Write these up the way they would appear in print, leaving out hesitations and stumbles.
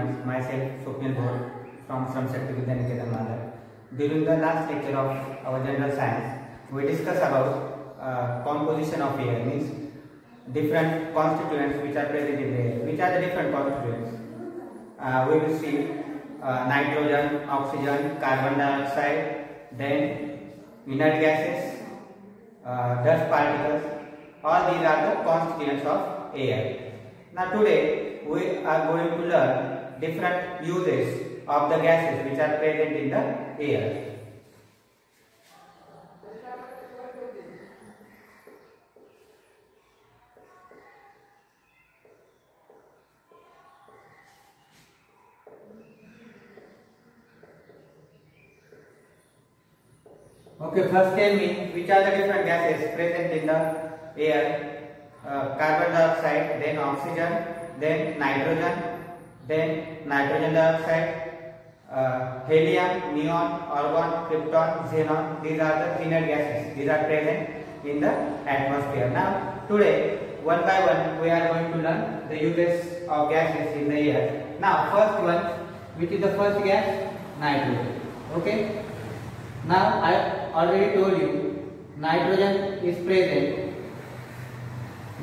everyone, myself Swapnil from Shakti Vidya Niketan Madar. During the last lecture of our general science, we discussed about composition of air, means different constituents which are present in the air. Which are the different constituents? We will see nitrogen, oxygen, carbon dioxide, then inert gases, dust particles. All these are the constituents of air. Now today we are going to learn different uses of the gases which are present in the air. Okay, first tell me which are the different gases present in the air. Carbon dioxide, then oxygen, then nitrogen, then nitrogen dioxide, helium, neon, argon, krypton, xenon. These are the inert gases. These are present in the atmosphere. Now today one by one we are going to learn the uses of gases in the air. Now first one, which is the first gas? Nitrogen. Okay. Now I already told you nitrogen is present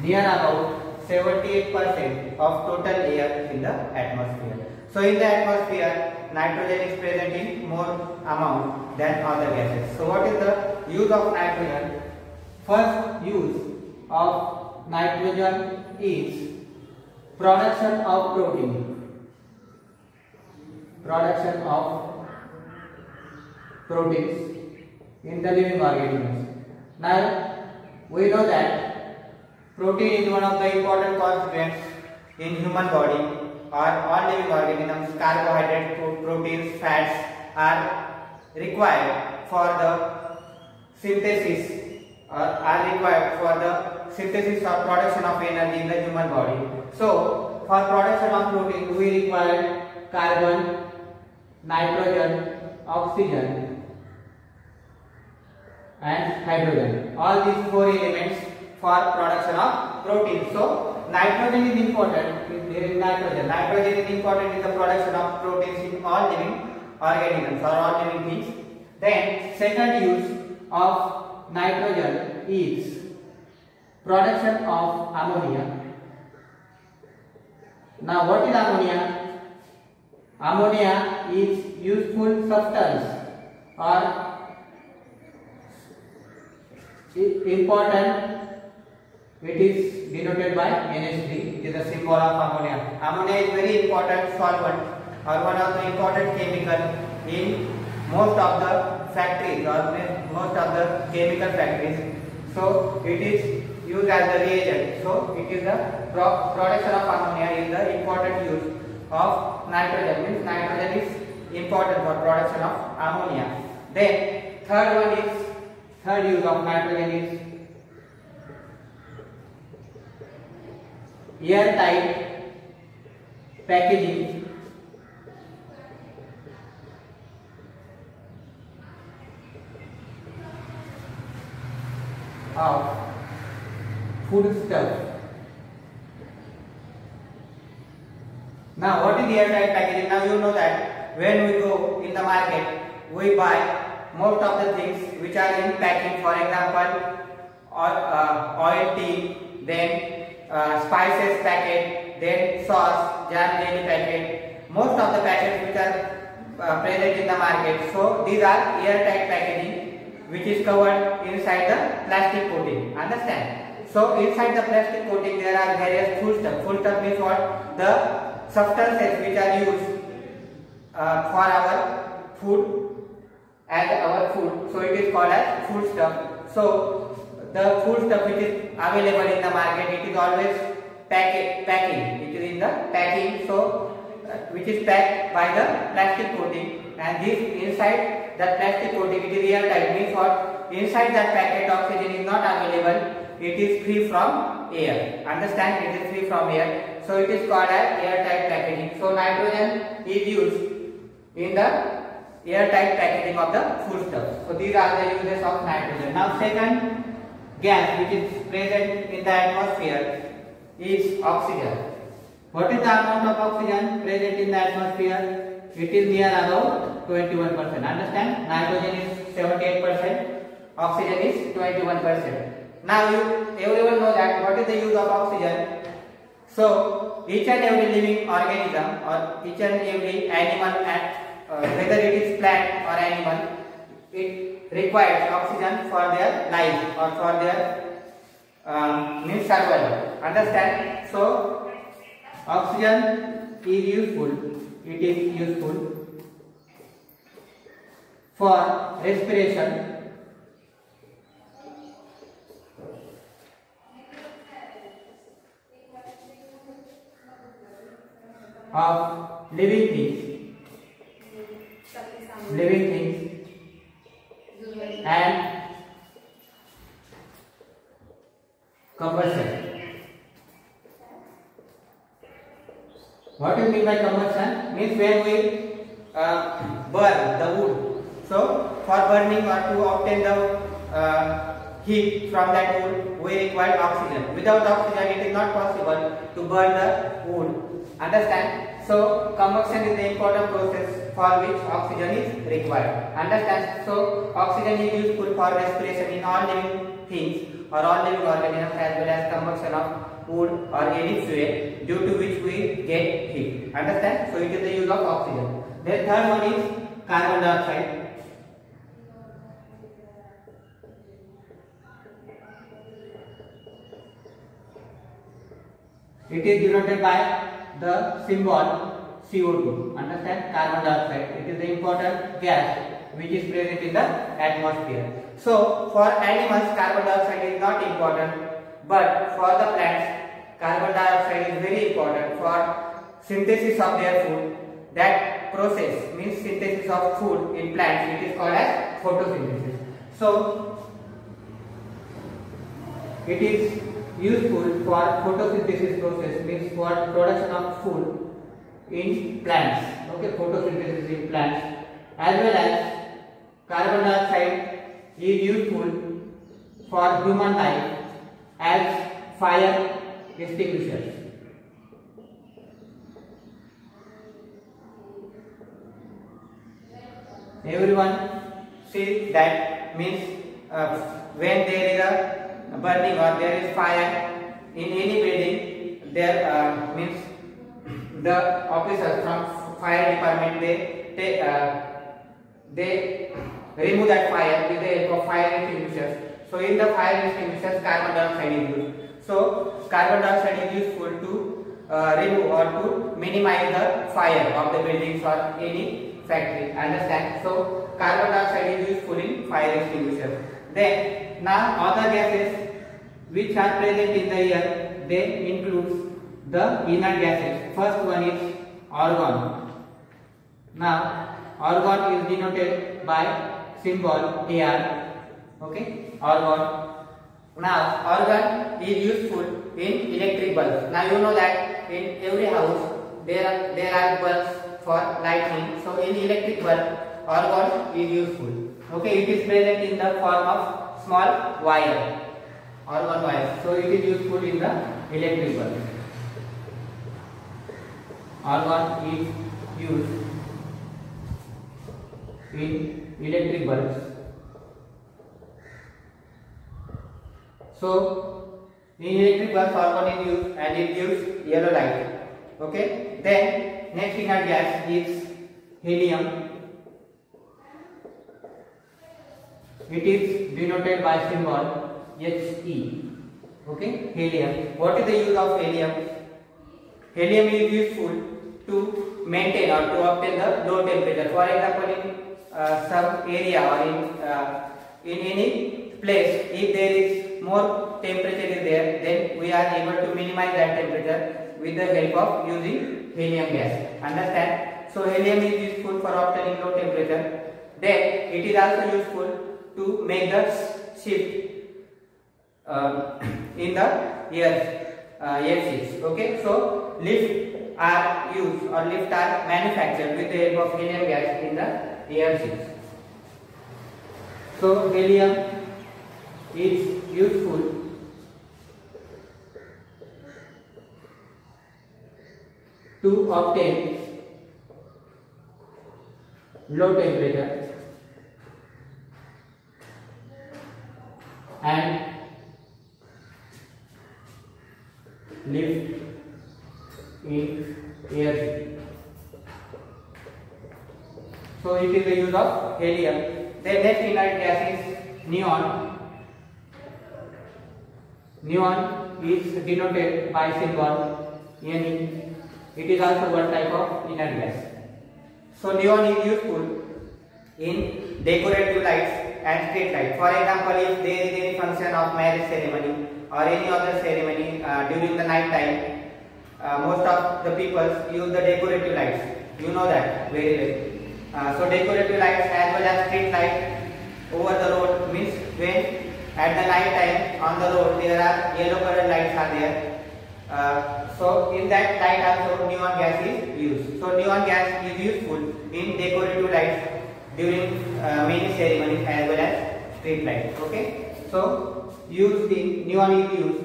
near about 78% of total air in the atmosphere. So in the atmosphere, nitrogen is present in more amount than other gases. So what is the use of nitrogen? First use of nitrogen is production of protein. Production of proteins in the living organisms. Now we know that protein is one of the important constituents in human body or all living organisms. Carbohydrates, proteins, fats are required for the synthesis or production of energy in the human body. So for production of protein we require carbon, nitrogen, oxygen and hydrogen. All these four elements for production of protein. So nitrogen is important. There is nitrogen. Nitrogen is important in the production of proteins in all living organisms or all living beings. Then second use of nitrogen is production of ammonia. Now what is ammonia? Ammonia is useful substance or important. It is denoted by NH3. It is a symbol of ammonia. Ammonia is very important solvent or one of the important chemical in most of the factories or most of the chemical factories. So it is used as the reagent. So it is the production of ammonia is the important use of nitrogen. Means nitrogen is important for production of ammonia. Then third use of nitrogen is airtight packaging of foodstuff. Now what is airtight packaging? Now you know that when we go in the market we buy most of the things which are in packing. For example, oil tea, then spices packet, then sauce, jam jelly packet. Most of the packets which are present in the market. So these are airtight packaging which is covered inside the plastic coating. Understand? So inside the plastic coating there are various foodstuff. Foodstuff means what? The substances which are used for our food and our food. So it is called as foodstuff. So the foodstuff which is available in the market, it is always packing. It is in the packing. So which is packed by the plastic coating, and this inside that plastic coating it is airtight. Means what? Inside that packet oxygen is not available. It is free from air. Understand? It is free from air. So it is called as airtight packaging. So nitrogen is used in the airtight packaging of the foodstuff. So these are the uses of nitrogen. Now second gas which is present in the atmosphere is oxygen. What is the amount of oxygen present in the atmosphere? It is near about 21%. Understand? Nitrogen is 78%, oxygen is 21%. Now everyone know that what is the use of oxygen. So each and every living organism or each and every animal, whether it is plant or animal, it requires oxygen for their life or for their means survival. Understand? So oxygen is useful. It is useful for respiration of living things, and combustion. What do you mean by combustion? Means when we burn the wood. So for burning or to obtain the heat from that wood, we require oxygen. Without oxygen, it is not possible to burn the wood. Understand? So combustion is the important process for which oxygen is required. Understand? So oxygen is useful for respiration in all living things or all living organisms, as well as combustion of wood or any fuel, due to which we get heat. Understand? So it is the use of oxygen. Then third one is carbon dioxide. It is denoted by the symbol CO2. Understand? Carbon dioxide. It is the important gas which is present in the atmosphere. So for animals, carbon dioxide is not important, but for the plants, carbon dioxide is very important for synthesis of their food. That process means synthesis of food in plants. It is called as photosynthesis. So it is useful for photosynthesis process, means for production of food in plants. Okay, photosynthesis in plants, as well as carbon dioxide is useful for human life as fire extinguishers. Everyone see that means when there is a burning or there is fire in any building, there means the officers from fire department they remove that fire with the help of fire extinguishers. So in the fire extinguishers, carbon dioxide is used. So carbon dioxide is useful to remove or to minimize the fire of the buildings or any factory. Understand? So carbon dioxide is useful in fire extinguishers. Then now other gases which are present in the air, they include the inert gases. First one is argon. Now argon is denoted by symbol Ar. Okay, argon. Now argon is useful in electric bulbs. Now you know that in every house there are bulbs for lighting. So in electric bulb, argon is useful. Okay, it is present in the form of small wire. Argon wire. So it is useful in the electric bulb. Argon is used in electric bulbs. So in electric bulbs, argon is used and it gives yellow light. Okay. Then next inert gas is helium. It is denoted by symbol He. Okay, helium. What is the use of helium? Helium is useful to maintain or to obtain the low temperature. For example, in some area or in any place, if there is more temperature is there, then we are able to minimize that temperature with the help of using helium gas. Understand? So helium is useful for obtaining low temperature. Then it is also useful to make the shift in the air ships. Okay, so lifts are used or lifts are manufactured with the help of helium gas in the air ships. So helium is useful to obtain low temperature and lift in air. So it is the use of helium. The next inert gas is neon. Neon is denoted by symbol Ne. It is also one type of inert gas. So neon is useful in decorative lights and street lights. For example, if there is any function of marriage ceremony or any other ceremony during the night time, most of the people use the decorative lights. You know that very well. So decorative lights as well as street light over the road means when at the night time on the road there are yellow colored lights are there. So in that light also neon gas is used. So neon gas is useful in decorative lights during many ceremonies as well as street lights. Okay. So neon is used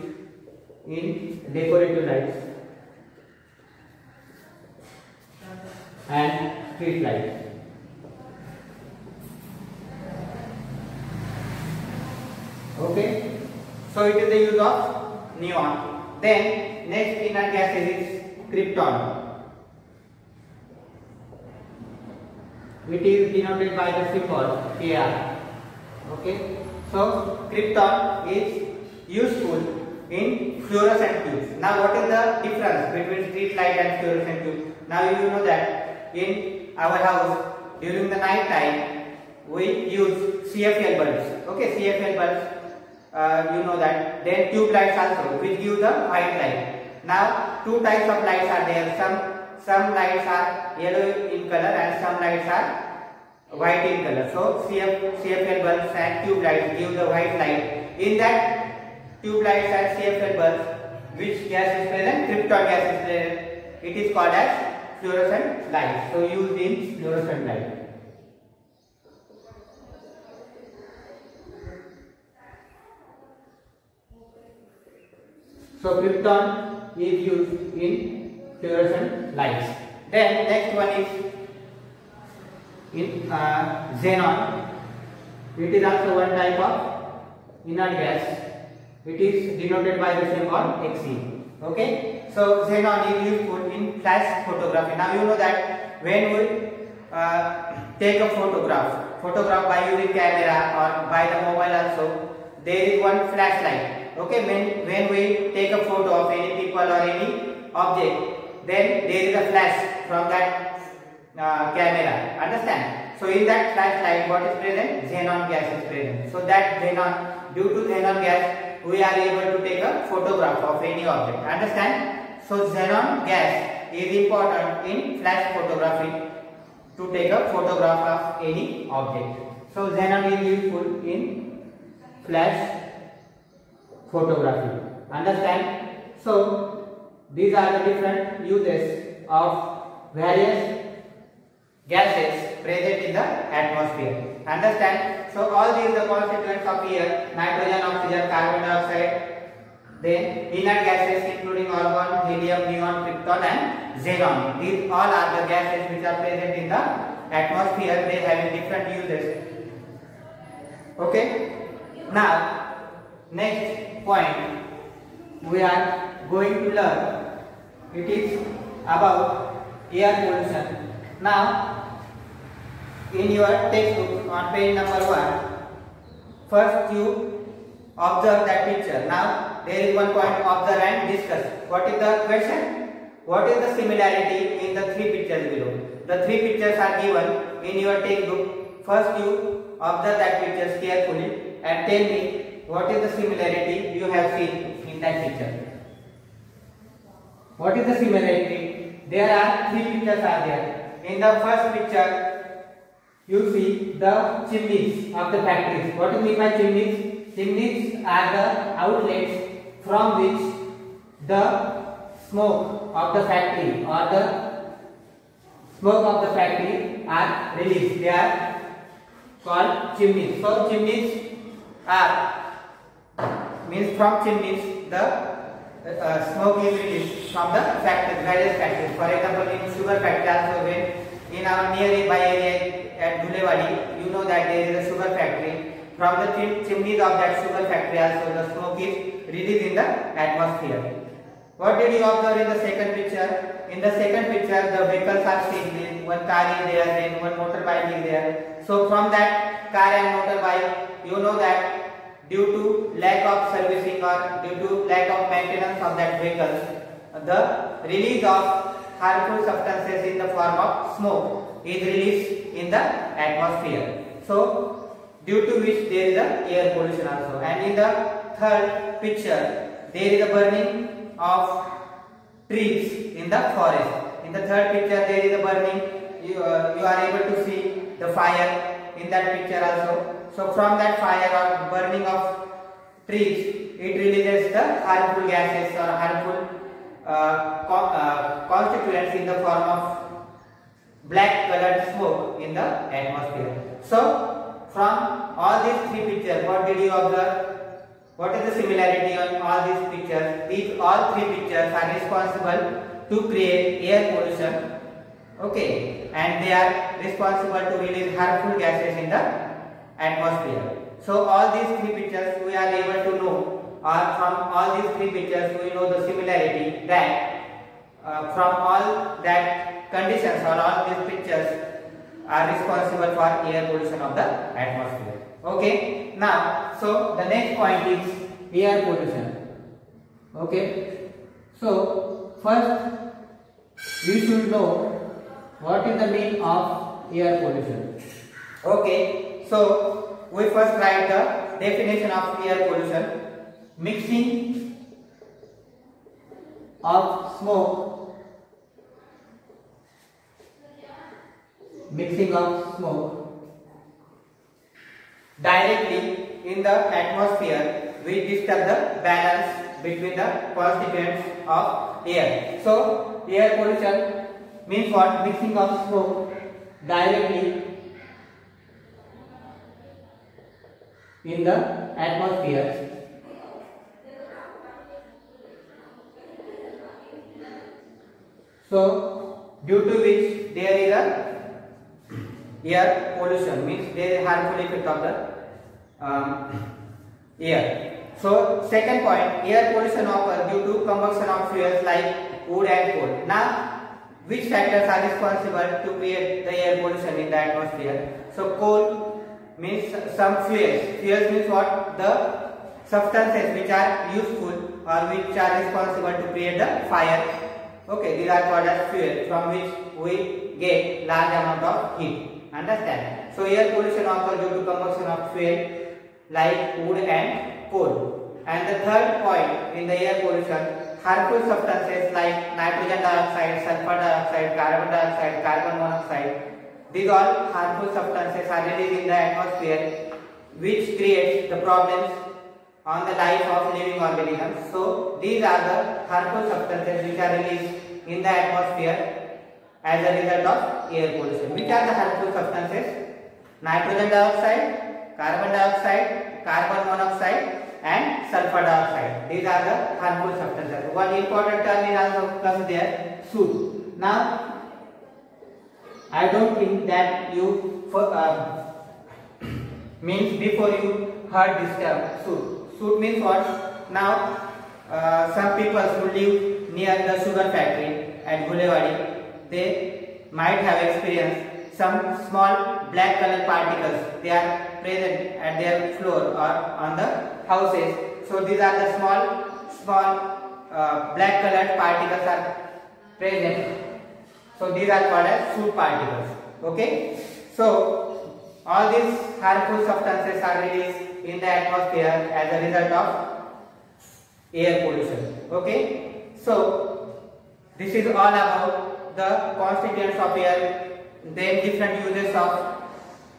in decorative lights and street lights. Okay, so it is the use of neon. Then next inert gas is krypton. It is denoted by the symbol Kr. Okay, so krypton is useful in fluorescent tubes. Now what is the difference between street light and fluorescent tube? Now you know that in our house during the night time we use CFL bulbs. Okay, CFL bulbs. You know that. Then tube lights also which give the white light. Now two types of lights are there. Some lights are yellow in color and some lights are white in color. So CFL bulbs and tube lights give the white light. In that tube lights and CFL bulbs, which gas is present? Krypton gas is present. It is called as fluorescent light. So used in fluorescent light. So krypton is used in fluorescent lights. Then next one is in xenon. It is also one type of inert gas. It is denoted by the symbol Xe. Okay. So xenon is useful in flash photography. Now you know that when we take a photograph by using camera or by the mobile also, there is one flashlight. Okay, when we take a photo of any people or any object, then there is a flash from that camera. Understand? So in that flashlight, what is present? Xenon gas is present. So that xenon, due to xenon gas, we are able to take a photograph of any object. Understand? So xenon gas is important in flash photography to take a photograph of any object. So xenon is useful in flash photography. Understand? So these are the different uses of various gases present in the atmosphere. Understand? So all these are the constituents of air: nitrogen, oxygen, carbon dioxide, then inert gases including argon, helium, neon, krypton and xenon. These all are the gases which are present in the atmosphere. They have different uses. Okay? Now next point we are going to learn, it is about air pollution. Now in your textbook on page number 1, first you observe that picture. Now there is one point: observe and discuss. What is the question? What is the similarity in the three pictures below? The three pictures are given in your textbook. First you observe that pictures carefully and tell me what is the similarity you have seen in that picture. What is the similarity? There are three pictures are there. In the first picture, you see the chimneys of the factories. What do you mean by chimneys? Chimneys are the outlets from which the smoke of the factory or the smoke of the factory are released. They are called chimneys. So chimneys are means from chimneys the smoke is released from the factories, various factories. For example, in sugar factory also, when in our nearby area at Dhulewadi, you know that there is a sugar factory. From the chimneys of that sugar factory also the smoke is released in the atmosphere. What did you observe in the second picture? In the second picture, the vehicles are seen. One car is there, then one motorbike is there. So from that car and motorbike, you know that due to lack of servicing or due to lack of maintenance of that vehicles, the release of harmful substances in the form of smoke is released in the atmosphere. So due to which there is a air pollution also. And in the third picture, there is a burning of trees in the forest. In the third picture, there is a burning. You are able to see the fire in that picture also. So from that fire or burning of trees, it releases the harmful gases or harmful constituents in the form of black colored smoke in the atmosphere. So from all these three pictures, what did you observe? What is the similarity on all these pictures? These all three pictures are responsible to create air pollution. Okay, and they are responsible to release harmful gases in the atmosphere. So all these three pictures we are able to know, or from all these three pictures we know the similarity that from all that conditions or all these pictures are responsible for air pollution of the atmosphere. Okay, now so the next point is air pollution. Okay, so first we should know what is the meaning of air pollution. Okay, so we first write the definition of air pollution: mixing of smoke directly in the atmosphere will disturb the balance between the constituents of air. So air pollution means what? Mixing of smoke directly in the atmosphere so due to which there is a air pollution, means there is harmful effect of the air. So second point, air pollution occurs due to combustion of fuels like wood and coal. Now which factors are responsible to create the air pollution in the atmosphere? So coal means some fuels. Fuels means what? The substances which are useful or which are responsible to create the fire. Okay, these are called as fuel, from which we get large amount of heat. Understand? So air pollution occurs due to combustion of fuel like wood and coal. And the third point in the air pollution, harmful substances like nitrogen dioxide, sulfur dioxide, carbon dioxide, carbon monoxide. These all harmful substances are released in the atmosphere, which creates the problems on the life of living organisms. So these are the harmful substances which are released in the atmosphere as a result of air pollution. Which are the harmful substances? Nitrogen dioxide, carbon dioxide, carbon monoxide and sulfur dioxide. These are the harmful substances. One important term is also comes there, soot. Now I don't think that you means before you heard this term, soot. Soot means what? Now some people who live near the sugar factory at Dhulewadi, they might have experienced some small black colored particles. They are present at their floor or on the houses. So these are the small black colored particles are present. So these are called as soot particles. Okay. So all these harmful substances are released in the atmosphere as a result of air pollution. Okay. So this is all about the constituents of air, then different uses of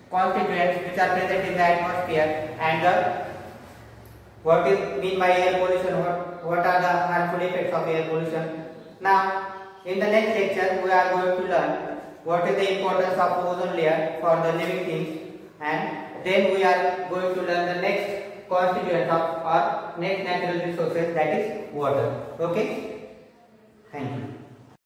constituents which are present in the atmosphere, and what is mean by air pollution, what are the harmful effects of air pollution. Now in the next lecture we are going to learn what is the importance of ozone layer for the living things, and then we are going to learn the next constituents of our net natural resources, that is water. Okay, thank you.